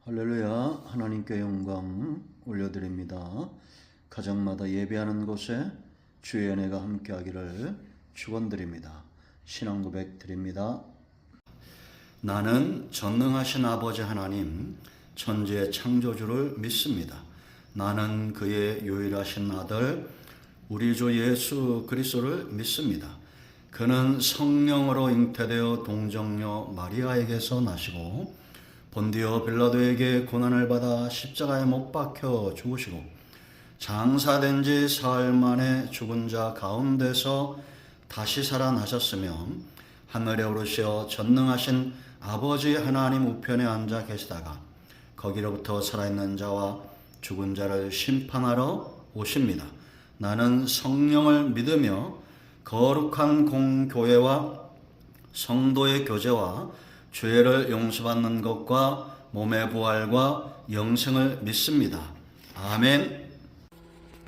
할렐루야. 하나님께 영광 올려드립니다. 가정마다 예배하는 곳에 주의 은혜가 함께하기를 축원드립니다. 신앙 고백 드립니다. 나는 전능하신 아버지 하나님, 천지의 창조주를 믿습니다. 나는 그의 유일하신 아들 우리 주 예수 그리스도를 믿습니다. 그는 성령으로 잉태되어 동정녀 마리아에게서 나시고 본디오 빌라도에게 고난을 받아 십자가에 못 박혀 죽으시고 장사된 지 사흘 만에 죽은 자 가운데서 다시 살아나셨으며 하늘에 오르시어 전능하신 아버지 하나님 우편에 앉아 계시다가 거기로부터 살아있는 자와 죽은 자를 심판하러 오십니다. 나는 성령을 믿으며 거룩한 공교회와 성도의 교제와 죄를 용서받는 것과 몸의 부활과 영생을 믿습니다. 아멘.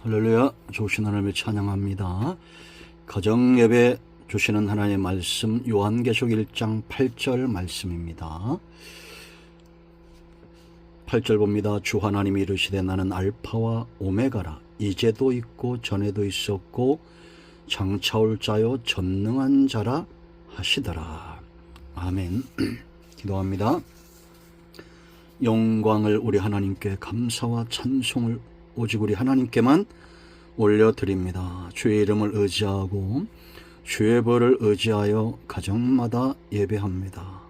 할렐루야. 좋으신 하나님을 찬양합니다. 가정예배 주시는 하나님의 말씀 요한계시록 1장 8절 말씀입니다. 8절 봅니다. 주 하나님이 이르시되 나는 알파와 오메가라. 이제도 있고 전에도 있었고 장차올 자요 전능한 자라 하시더라. 아멘. 기도합니다. 영광을 우리 하나님께 감사와 찬송을 오직 우리 하나님께만 올려드립니다. 주의 이름을 의지하고 주의 벌을 의지하여 가정마다 예배합니다.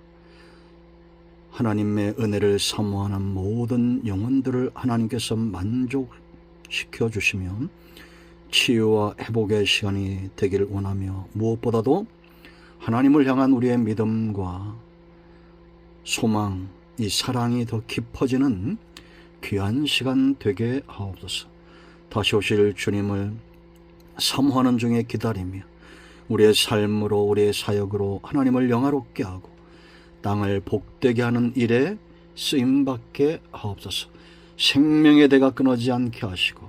하나님의 은혜를 사모하는 모든 영혼들을 하나님께서 만족시켜 주시면 치유와 회복의 시간이 되기를 원하며 무엇보다도 하나님을 향한 우리의 믿음과 소망, 이 사랑이 더 깊어지는 귀한 시간 되게 하옵소서. 다시 오실 주님을 사모하는 중에 기다리며 우리의 삶으로 우리의 사역으로 하나님을 영화롭게 하고 땅을 복되게 하는 일에 쓰임받게 하옵소서. 생명의 대가 끊어지지 않게 하시고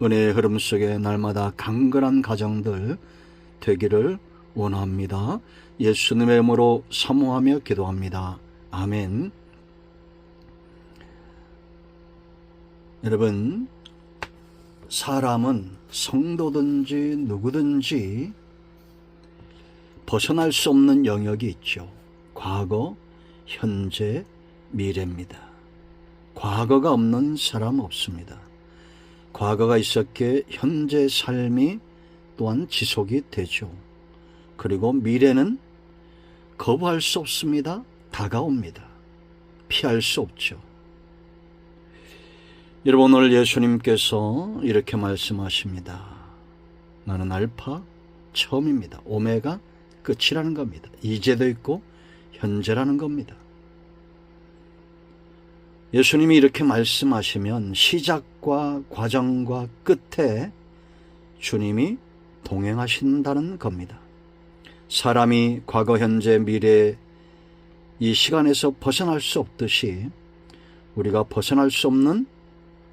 은혜의 흐름 속에 날마다 강건한 가정들 되기를 원합니다. 예수님의 이름으로 사모하며 기도합니다. 아멘. 여러분, 사람은 성도든지 누구든지 벗어날 수 없는 영역이 있죠. 과거, 현재, 미래입니다. 과거가 없는 사람 없습니다. 과거가 있었기에 현재 삶이 또한 지속이 되죠. 그리고 미래는 거부할 수 없습니다. 다가옵니다. 피할 수 없죠. 여러분, 오늘 예수님께서 이렇게 말씀하십니다. 나는 알파, 처음입니다. 오메가, 끝이라는 겁니다. 이제도 있고 현재라는 겁니다. 예수님이 이렇게 말씀하시면 시작과 과정과 끝에 주님이 동행하신다는 겁니다. 사람이 과거, 현재, 미래 이 시간에서 벗어날 수 없듯이 우리가 벗어날 수 없는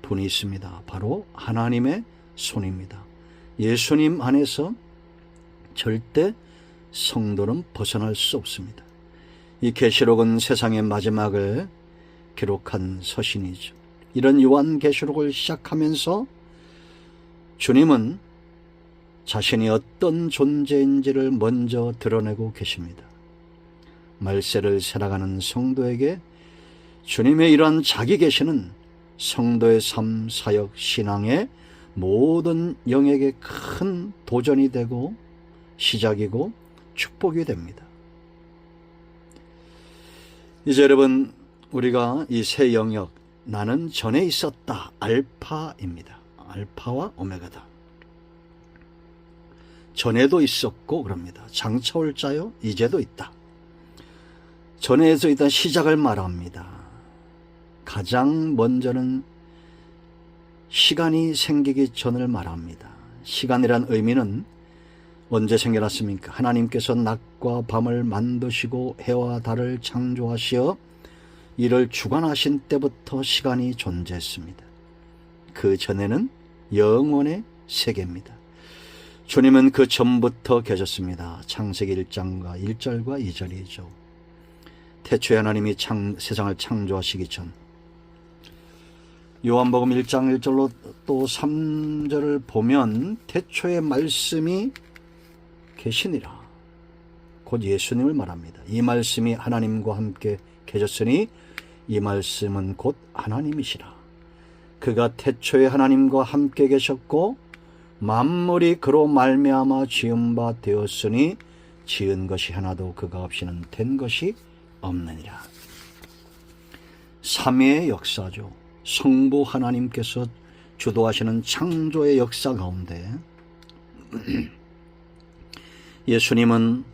분이 있습니다. 바로 하나님의 손입니다. 예수님 안에서 절대 성도는 벗어날 수 없습니다. 이 계시록은 세상의 마지막을 기록한 서신이죠. 이런 요한계시록을 시작하면서 주님은 자신이 어떤 존재인지를 먼저 드러내고 계십니다. 말세를 살아가는 성도에게 주님의 이러한 자기 계시는 성도의 삶, 사역, 신앙의 모든 영역에 큰 도전이 되고 시작이고 축복이 됩니다. 이제 여러분, 우리가 이 세 영역, 나는 전에 있었다, 알파입니다. 알파와 오메가다. 전에도 있었고 그럽니다. 장차올 자요, 이제도 있다. 전에서 일단 시작을 말합니다. 가장 먼저는 시간이 생기기 전을 말합니다. 시간이란 의미는 언제 생겨났습니까? 하나님께서 낮과 밤을 만드시고 해와 달을 창조하시어 이를 주관하신 때부터 시간이 존재했습니다. 그 전에는 영원의 세계입니다. 주님은 그 전부터 계셨습니다. 창세기 1장과 1절과 2절이죠. 태초에 하나님이 세상을 창조하시기 전 요한복음 1장 1절로 또 3절을 보면 태초에 말씀이 계시니라. 곧 예수님을 말합니다. 이 말씀이 하나님과 함께 계셨으니 이 말씀은 곧 하나님이시라. 그가 태초에 하나님과 함께 계셨고 만물이 그로 말미암아 지은 바 되었으니 지은 것이 하나도 그가 없이는 된 것이 없느니라. 삼위의 역사죠. 성부 하나님께서 주도하시는 창조의 역사 가운데 예수님은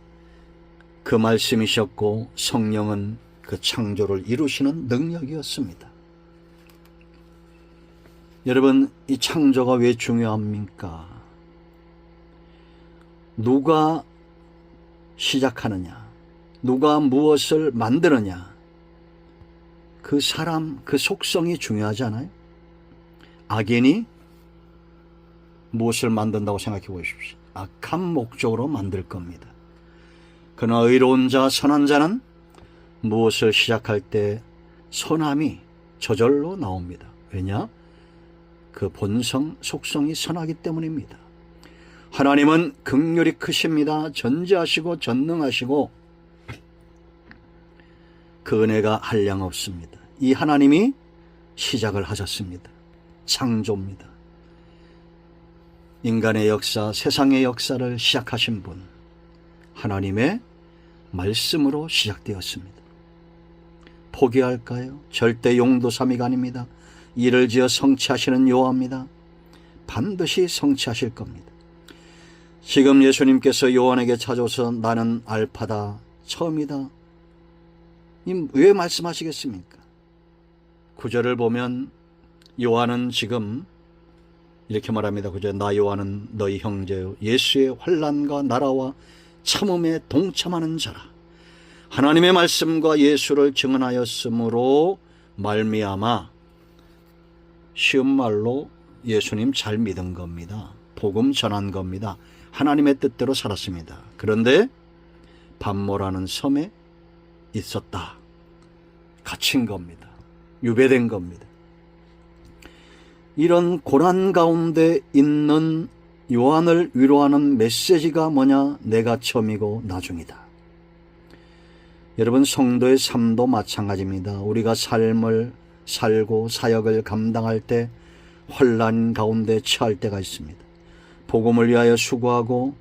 그 말씀이셨고 성령은 그 창조를 이루시는 능력이었습니다. 여러분, 이 창조가 왜 중요합니까? 누가 시작하느냐, 누가 무엇을 만드느냐, 그 사람, 그 속성이 중요하잖아요. 악인이 무엇을 만든다고 생각해 보십시오. 악한 목적으로 만들 겁니다. 그러나 의로운 자, 선한 자는 무엇을 시작할 때 선함이 저절로 나옵니다. 왜냐? 그 본성, 속성이 선하기 때문입니다. 하나님은 긍휼이 크십니다. 전지하시고 전능하시고 그 은혜가 한량없습니다. 이 하나님이 시작을 하셨습니다. 창조입니다. 인간의 역사, 세상의 역사를 시작하신 분, 하나님의 말씀으로 시작되었습니다. 포기할까요? 절대 용도삼위가 아닙니다. 이를 지어 성취하시는 여호와입니다. 반드시 성취하실 겁니다. 지금 예수님께서 요한에게 찾아오셔서 나는 알파다, 처음이다. 왜 말씀하시겠습니까? 구절을 보면 요한은 지금 이렇게 말합니다. 그저 나 요한은 너희 형제요 예수의 환난과 나라와 참음에 동참하는 자라. 하나님의 말씀과 예수를 증언하였으므로 말미암아, 쉬운 말로 예수님 잘 믿은 겁니다. 복음 전한 겁니다. 하나님의 뜻대로 살았습니다. 그런데 반모라는 섬에 있었다. 갇힌 겁니다. 유배된 겁니다. 이런 고난 가운데 있는 요한을 위로하는 메시지가 뭐냐? 내가 처음이고 나중이다. 여러분, 성도의 삶도 마찬가지입니다. 우리가 삶을 살고 사역을 감당할 때 혼란 가운데 처할 때가 있습니다. 복음을 위하여 수고하고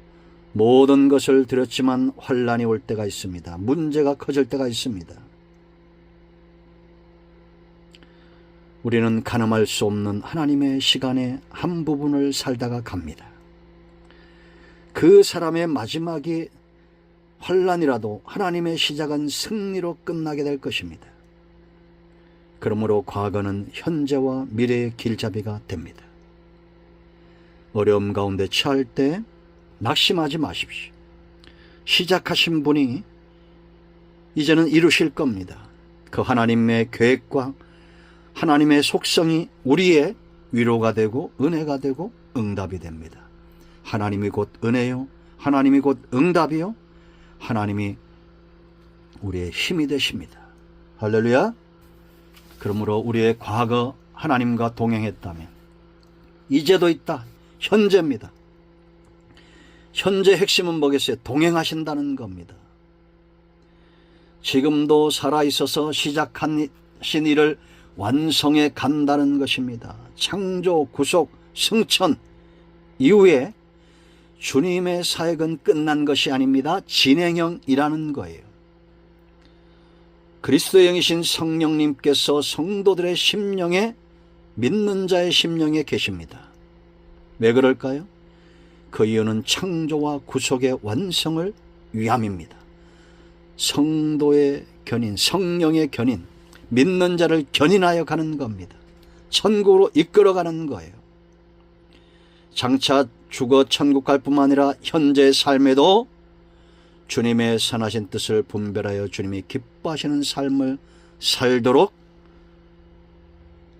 모든 것을 드렸지만 혼란이 올 때가 있습니다. 문제가 커질 때가 있습니다. 우리는 가늠할 수 없는 하나님의 시간의 한 부분을 살다가 갑니다. 그 사람의 마지막이 혼란이라도 하나님의 시작은 승리로 끝나게 될 것입니다. 그러므로 과거는 현재와 미래의 길잡이가 됩니다. 어려움 가운데 처할 때 낙심하지 마십시오. 시작하신 분이 이제는 이루실 겁니다. 그 하나님의 계획과 하나님의 속성이 우리의 위로가 되고 은혜가 되고 응답이 됩니다. 하나님이 곧 은혜요, 하나님이 곧 응답이요, 하나님이 우리의 힘이 되십니다. 할렐루야. 그러므로 우리의 과거 하나님과 동행했다면 이제도 있다. 현재입니다. 현재 핵심은 뭐겠어요? 동행하신다는 겁니다. 지금도 살아있어서 시작하신 일을 완성해 간다는 것입니다. 창조, 구속, 승천 이후에 주님의 사역은 끝난 것이 아닙니다. 진행형이라는 거예요. 그리스도의 영이신 성령님께서 성도들의 심령에, 믿는 자의 심령에 계십니다. 왜 그럴까요? 그 이유는 창조와 구속의 완성을 위함입니다. 성도의 견인, 성령의 견인, 믿는 자를 견인하여 가는 겁니다. 천국으로 이끌어가는 거예요. 장차 죽어 천국 갈 뿐만 아니라 현재의 삶에도 주님의 선하신 뜻을 분별하여 주님이 기뻐하시는 삶을 살도록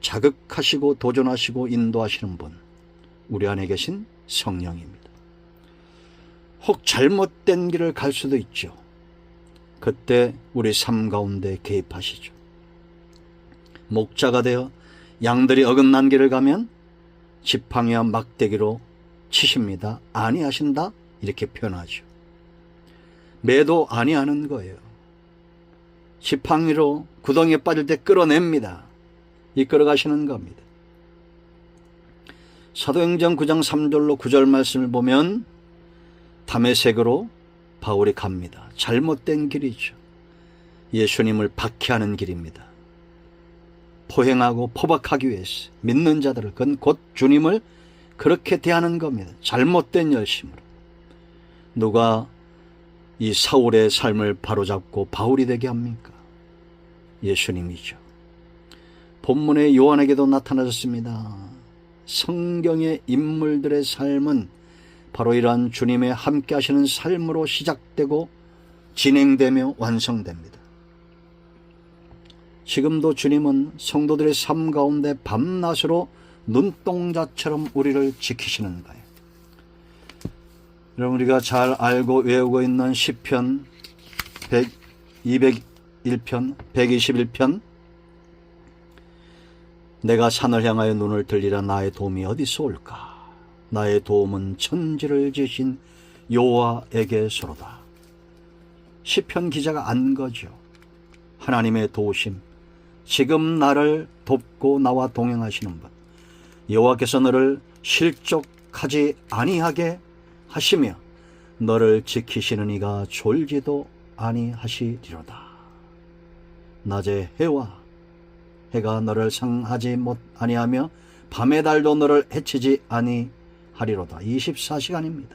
자극하시고 도전하시고 인도하시는 분, 우리 안에 계신 성령입니다. 혹 잘못된 길을 갈 수도 있죠. 그때 우리 삶 가운데 개입하시죠. 목자가 되어 양들이 어긋난 길을 가면 지팡이와 막대기로 치십니다. 아니하신다 이렇게 표현하죠. 매도 아니하는 거예요. 지팡이로 구덩이에 빠질 때 끌어냅니다. 이끌어 가시는 겁니다. 사도행전 9장 3절로 9절 말씀을 보면 다메섹으로 바울이 갑니다. 잘못된 길이죠. 예수님을 박해하는 길입니다. 포행하고 포박하기 위해서 믿는 자들을, 그건 곧 주님을 그렇게 대하는 겁니다. 잘못된 열심으로. 누가 이 사울의 삶을 바로잡고 바울이 되게 합니까? 예수님이죠. 본문에 요한에게도 나타나셨습니다. 성경의 인물들의 삶은 바로 이러한 주님의 함께 하시는 삶으로 시작되고 진행되며 완성됩니다. 지금도 주님은 성도들의 삶 가운데 밤낮으로 눈동자처럼 우리를 지키시는 거예요. 여러분, 우리가 잘 알고 외우고 있는 시편 201편, 121편, 내가 산을 향하여 눈을 들리라. 나의 도움이 어디서 올까? 나의 도움은 천지를 지으신 여호와에게서로다. 시편 기자가 안 거죠. 하나님의 도우심, 지금 나를 돕고 나와 동행하시는 분, 여호와께서 너를 실족하지 아니하게 하시며 너를 지키시는 이가 졸지도 아니하시리로다. 낮에 해가 너를 상하지 아니하며 밤의 달도 너를 해치지 아니하리로다. 24시간입니다.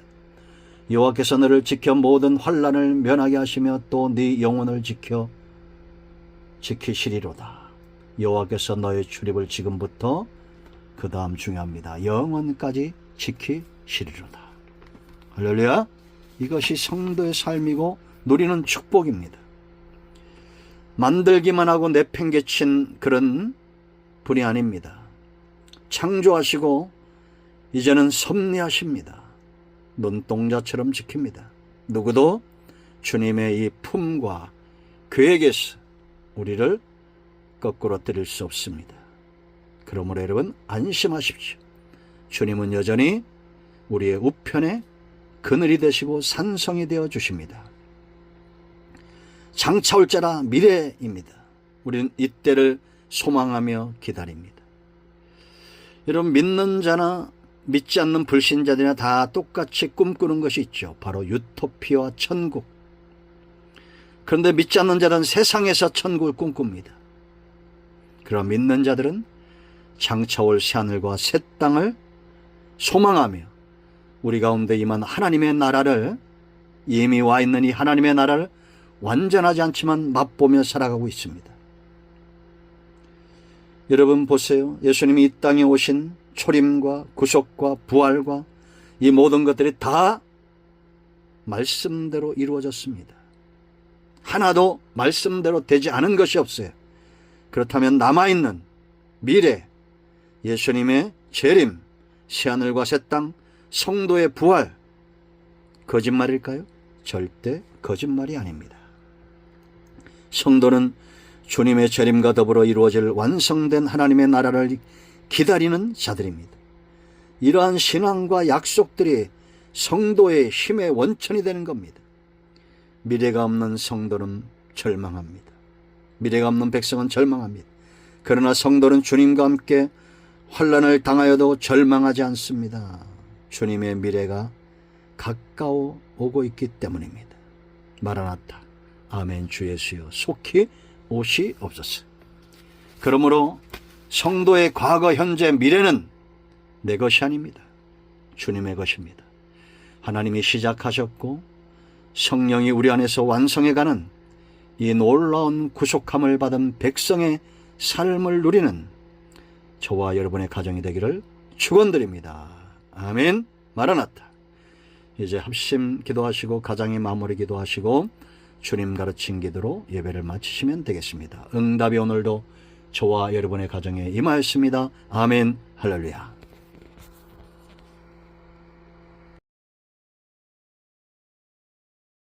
여호와께서 너를 지켜 모든 환난을 면하게 하시며 또 네 영혼을 지키시리로다. 여호와께서 너의 출입을 지금부터, 그 다음 중요합니다, 영원까지 지키시리로다. 할렐루야. 이것이 성도의 삶이고 누리는 축복입니다. 만들기만 하고 내팽개친 그런 분이 아닙니다. 창조하시고 이제는 섭리하십니다. 눈동자처럼 지킵니다. 누구도 주님의 이 품과 계획에서 우리를 거꾸로 때릴 수 없습니다. 그러므로 여러분 안심하십시오. 주님은 여전히 우리의 우편에 그늘이 되시고 산성이 되어 주십니다. 장차 올 자라 미래입니다. 우리는 이때를 소망하며 기다립니다. 여러분, 믿는 자나 믿지 않는 불신자들이나 다 똑같이 꿈꾸는 것이 있죠. 바로 유토피아와 천국. 그런데 믿지 않는 자들은 세상에서 천국을 꿈꿉니다. 그럼 믿는 자들은 장차 올 새하늘과 새 땅을 소망하며 우리 가운데 임한 하나님의 나라를, 이미 와 있는 이 하나님의 나라를 완전하지 않지만 맛보며 살아가고 있습니다. 여러분 보세요. 예수님이 이 땅에 오신 초림과 구속과 부활과 이 모든 것들이 다 말씀대로 이루어졌습니다. 하나도 말씀대로 되지 않은 것이 없어요. 그렇다면 남아있는 미래, 예수님의 재림, 새하늘과 새 땅, 성도의 부활, 거짓말일까요? 절대 거짓말이 아닙니다. 성도는 주님의 재림과 더불어 이루어질 완성된 하나님의 나라를 기다리는 자들입니다. 이러한 신앙과 약속들이 성도의 힘의 원천이 되는 겁니다. 미래가 없는 성도는 절망합니다. 미래가 없는 백성은 절망합니다. 그러나 성도는 주님과 함께 환난을 당하여도 절망하지 않습니다. 주님의 미래가 가까워 오고 있기 때문입니다. 마라나타, 아멘. 주 예수여 속히 오시옵소서. 그러므로 성도의 과거, 현재, 미래는 내 것이 아닙니다. 주님의 것입니다. 하나님이 시작하셨고 성령이 우리 안에서 완성해가는 이 놀라운 구속함을 받은 백성의 삶을 누리는 저와 여러분의 가정이 되기를 축원드립니다. 아멘. 마라나타. 이제 합심 기도하시고 가정의 마무리 기도하시고 주님 가르친 기도로 예배를 마치시면 되겠습니다. 응답이 오늘도 저와 여러분의 가정에 임하였습니다. 아멘. 할렐루야.